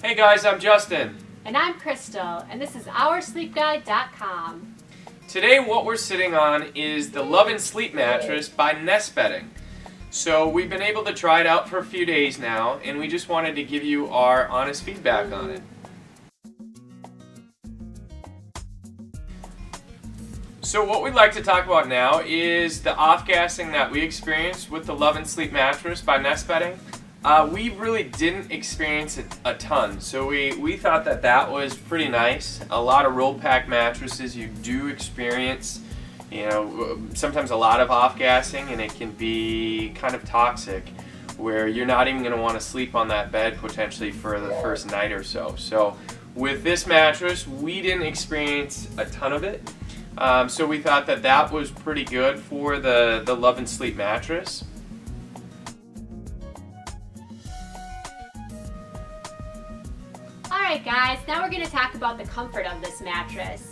Hey guys, I'm Justin. And I'm Crystal, and this is OurSleepGuide.com. Today what we're sitting on is the Love and Sleep mattress by Nest Bedding. So we've been able to try it out for a few days now, and we just wanted to give you our honest feedback on it. So what we'd like to talk about now is the off-gassing that we experienced with the Love and Sleep mattress by Nest Bedding. We really didn't experience it a ton, so we thought that was pretty nice. A lot of roll pack mattresses, you do experience, sometimes a lot of off-gassing, and it can be kind of toxic, where you're not even going to want to sleep on that bed potentially for the first night or so. So with this mattress, we didn't experience a ton of it, so we thought that was pretty good for the Love and Sleep mattress. Alright guys, now we're going to talk about the comfort of this mattress.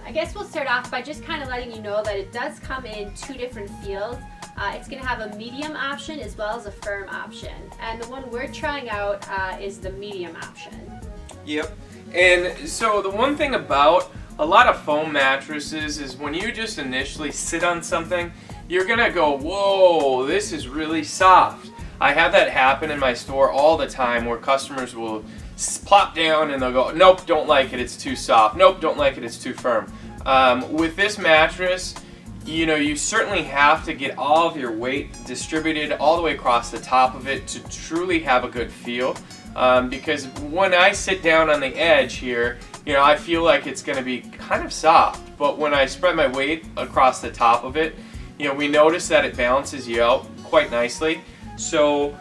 I guess we'll start off by just kind of letting you know that it does come in two different feels. It's going to have a medium option as well as a firm option. And the one we're trying out is the medium option. Yep. And so the one thing about a lot of foam mattresses is when you just initially sit on something, you're going to go, whoa, this is really soft. I have that happen in my store all the time where customers will plop down and they'll go, nope, don't like it, it's too soft. Nope, don't like it, it's too firm. With this mattress, you certainly have to get all of your weight distributed all the way across the top of it to truly have a good feel. Because when I sit down on the edge here, I feel like it's going to be kind of soft. But when I spread my weight across the top of it, we notice that it balances you out quite nicely. So,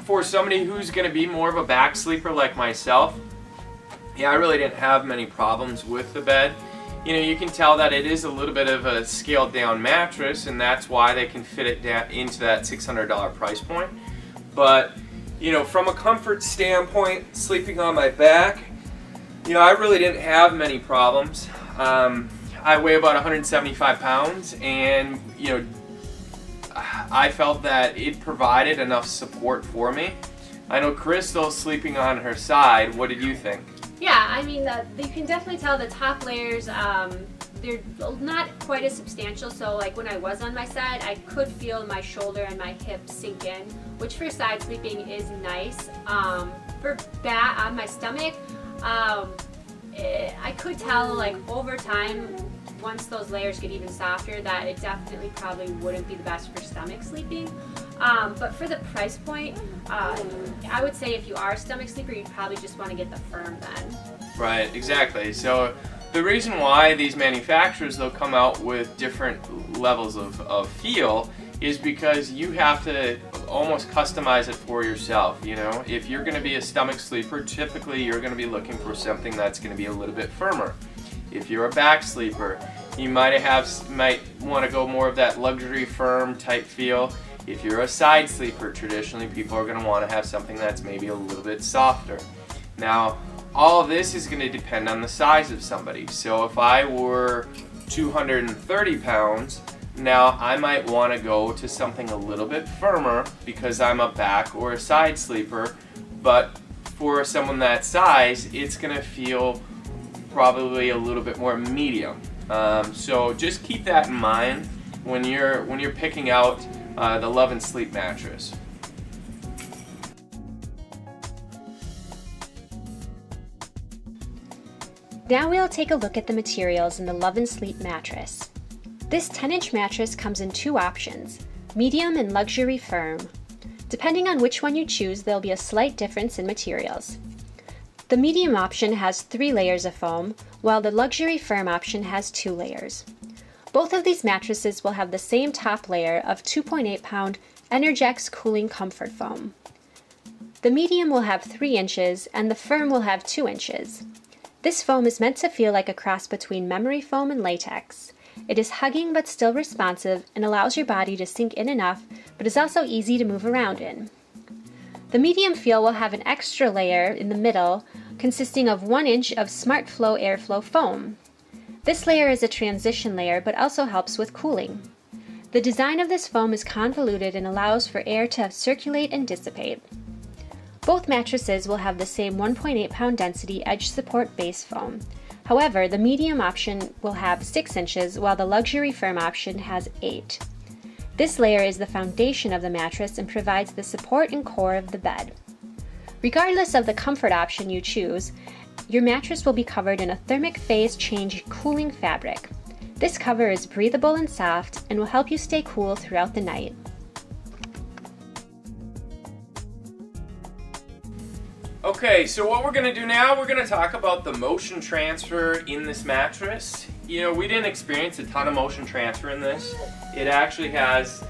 for somebody who's going to be more of a back sleeper like myself, I really didn't have many problems with the bed. You can tell that it is a little bit of a scaled down mattress, and that's why they can fit it down into that $600 price point. But, from a comfort standpoint, sleeping on my back, I really didn't have many problems. I weigh about 175 pounds, and, I felt that it provided enough support for me. I know Crystal's sleeping on her side. What did you think? Yeah, I mean, you can definitely tell the top layers, they're not quite as substantial, so like when I was on my side, I could feel my shoulder and my hip sink in, which for side sleeping is nice. For that, on my stomach, I could tell like over time, once those layers get even softer, that it definitely probably wouldn't be the best for stomach sleeping. But for the price point, I would say if you are a stomach sleeper, you'd probably just want to get the firm then. Right, exactly. So the reason why these manufacturers, they'll come out with different levels of feel is because you have to almost customize it for yourself. If you're going to be a stomach sleeper, typically you're going to be looking for something that's going to be a little bit firmer. If you're a back sleeper, you might want to go more of that luxury firm type feel. If you're a side sleeper, traditionally people are going to want to have something that's maybe a little bit softer. Now, all of this is going to depend on the size of somebody. So if I were 230 pounds, now I might want to go to something a little bit firmer because I'm a back or a side sleeper. But for someone that size, it's going to feel probably a little bit more medium. So just keep that in mind when you're picking out the Love and Sleep mattress. Now we'll take a look at the materials in the Love and Sleep mattress. This 10-inch mattress comes in two options, medium and luxury firm. Depending on which one you choose, there'll be a slight difference in materials. The medium option has 3 layers of foam, while the luxury firm option has 2 layers. Both of these mattresses will have the same top layer of 2.8-pound Energix cooling comfort foam. The medium will have 3 inches and the firm will have 2 inches. This foam is meant to feel like a cross between memory foam and latex. It is hugging but still responsive and allows your body to sink in enough, but is also easy to move around in. The medium feel will have an extra layer in the middle consisting of 1 inch of SmartFlow airflow foam. This layer is a transition layer but also helps with cooling. The design of this foam is convoluted and allows for air to circulate and dissipate. Both mattresses will have the same 1.8 pound density edge support base foam. However, the medium option will have 6 inches while the luxury firm option has 8. This layer is the foundation of the mattress and provides the support and core of the bed. Regardless of the comfort option you choose, your mattress will be covered in a thermic phase change cooling fabric. This cover is breathable and soft and will help you stay cool throughout the night. Okay, so what we're going to do now, we're going to talk about the motion transfer in this mattress. You know, we didn't experience a ton of motion transfer in this. It actually has,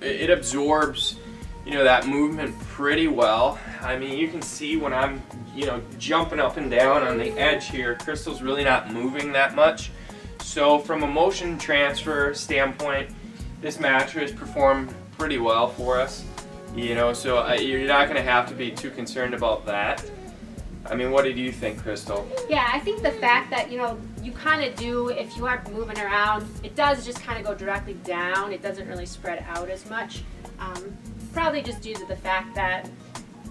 it absorbs, you know, that movement pretty well. I mean, you can see when I'm, you know, jumping up and down on the edge here, Crystal's really not moving that much. So from a motion transfer standpoint, this mattress performed pretty well for us. You know, so you're not going to have to be too concerned about that. I mean, what did you think, Crystal? Yeah, I think the fact that, you know, you kind of do, if you aren't moving around, it does just kind of go directly down. It doesn't really spread out as much. Probably just due to the fact that,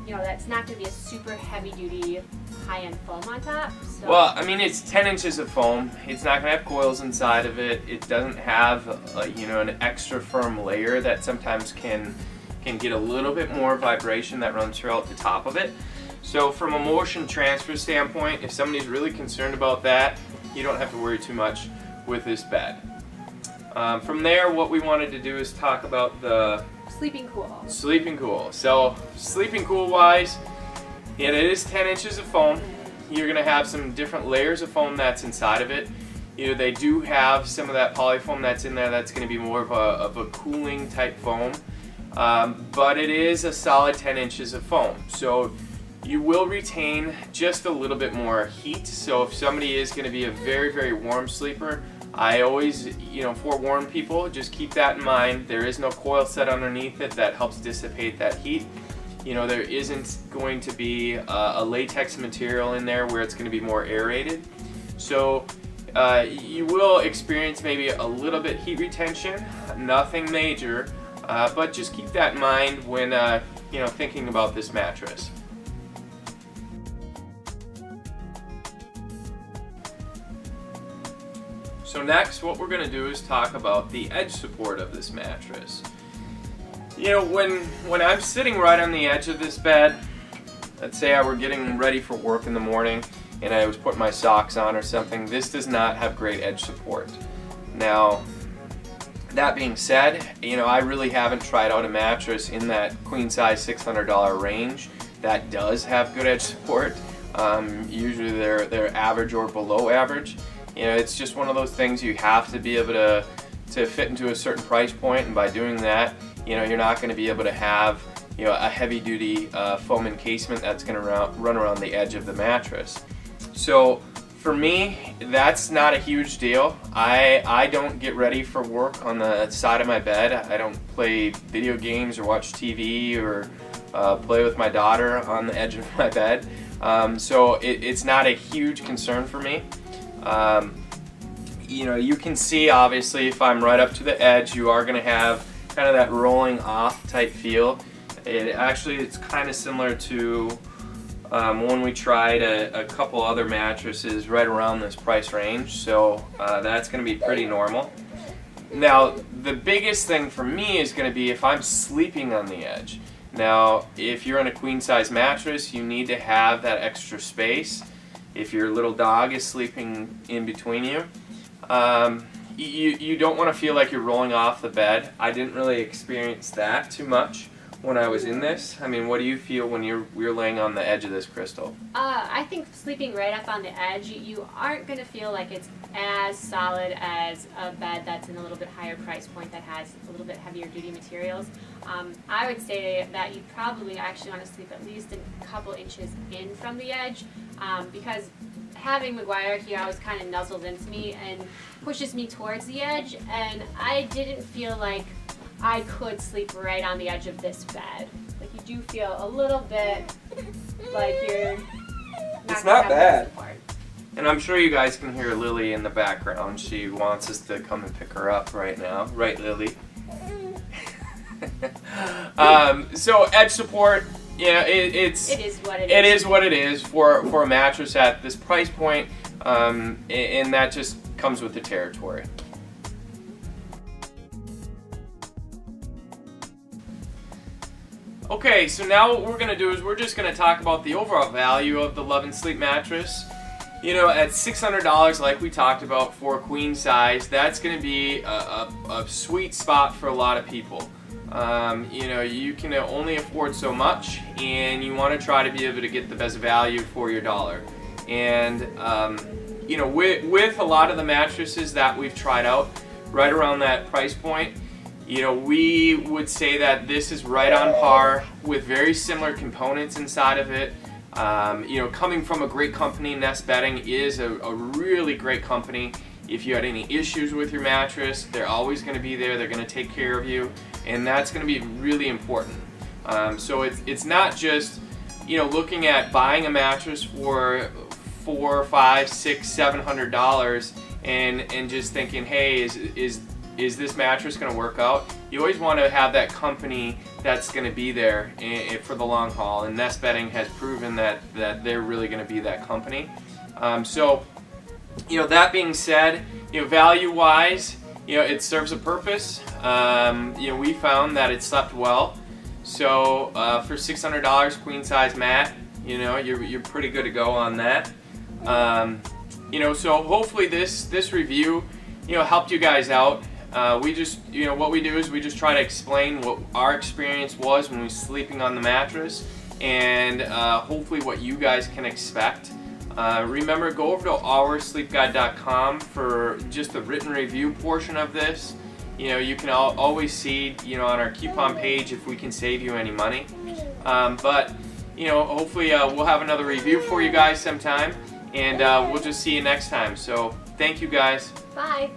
you know, that's not going to be a super heavy-duty, high-end foam on top. So. Well, I mean, it's 10 inches of foam. It's not going to have coils inside of it. It doesn't have, you know, an extra firm layer that sometimes can get a little bit more vibration that runs throughout the top of it. So from a motion transfer standpoint, if somebody's really concerned about that, you don't have to worry too much with this bed. From there, what we wanted to do is talk about the Sleeping cool. Sleeping cool. So sleeping cool wise, yeah, it is 10 inches of foam. You're going to have some different layers of foam that's inside of it. You know, they do have some of that polyfoam that's in there that's going to be more of a cooling type foam. But it is a solid 10 inches of foam, so you will retain just a little bit more heat. So if somebody is going to be a very, very warm sleeper, I always, you know, forewarn people, just keep that in mind. There is no coil set underneath it that helps dissipate that heat. You know, there isn't going to be a latex material in there where it's going to be more aerated. So you will experience maybe a little bit heat retention, nothing major. But just keep that in mind when you know, thinking about this mattress. So next, what we're going to do is talk about the edge support of this mattress. You know, when I'm sitting right on the edge of this bed, let's say I were getting ready for work in the morning and I was putting my socks on or something, this does not have great edge support. Now, that being said, you know, I really haven't tried out a mattress in that queen size $600 range that does have good edge support. Usually they're average or below average. You know, it's just one of those things you have to be able to fit into a certain price point, and by doing that, you know, you're not going to be able to have, you know, a heavy duty foam encasement that's going to run around the edge of the mattress. So for me, that's not a huge deal. I don't get ready for work on the side of my bed. I don't play video games or watch TV or play with my daughter on the edge of my bed. So it's not a huge concern for me. You know, you can see obviously if I'm right up to the edge, you are going to have kind of that rolling off type feel. It's kind of similar to when we tried a couple other mattresses right around this price range, so that's going to be pretty normal. Now, the biggest thing for me is going to be if I'm sleeping on the edge. Now, if you're in a queen size mattress, you need to have that extra space. If your little dog is sleeping in between you, you don't want to feel like you're rolling off the bed. I didn't really experience that too much when I was in this. I mean, what do you feel when you're laying on the edge of this, Crystal? I think sleeping right up on the edge, you aren't going to feel like it's as solid as a bed that's in a little bit higher price point that has a little bit heavier duty materials. I would say that you probably actually want to sleep at least a couple inches in from the edge, because having McGuire, he always kind of nuzzles into me and pushes me towards the edge, and I didn't feel like I could sleep right on the edge of this bed. Like, you do feel a little bit like you're not It's not bad. And I'm sure you guys can hear Lily in the background. She wants us to come and pick her up right now. Right, Lily? So edge support, yeah, it is what it is. It is what it is for a mattress at this price point, and that just comes with the territory. Okay, so now what we're going to do is we're just going to talk about the overall value of the Love and Sleep mattress. You know, at $600, like we talked about, for a queen size, that's going to be a sweet spot for a lot of people. You know, you can only afford so much, and you want to try to be able to get the best value for your dollar. And, you know, with a lot of the mattresses that we've tried out, right around that price point, you know, we would say that this is right on par with very similar components inside of it. You know, coming from a great company, Nest Bedding is a really great company. If you had any issues with your mattress, they're always going to be there. They're going to take care of you, and that's going to be really important. So it's not just, you know, looking at buying a mattress for $400, $500, $600, $700 and just thinking, hey, is this mattress going to work out? You always want to have that company that's going to be there for the long haul, and Nest Bedding has proven that they're really going to be that company. So, you know, that being said, you know, value-wise, you know, it serves a purpose. You know, we found that it slept well. So for $600 queen size mat, you know, you're pretty good to go on that. You know, so hopefully this review, you know, helped you guys out. We just, you know, what we do is we just try to explain what our experience was when we were sleeping on the mattress, and hopefully what you guys can expect. Remember, go over to oursleepguide.com for just the written review portion of this. You know, you can always see, you know, on our coupon page if we can save you any money. But, you know, hopefully we'll have another review for you guys sometime, and we'll just see you next time. So, thank you guys. Bye.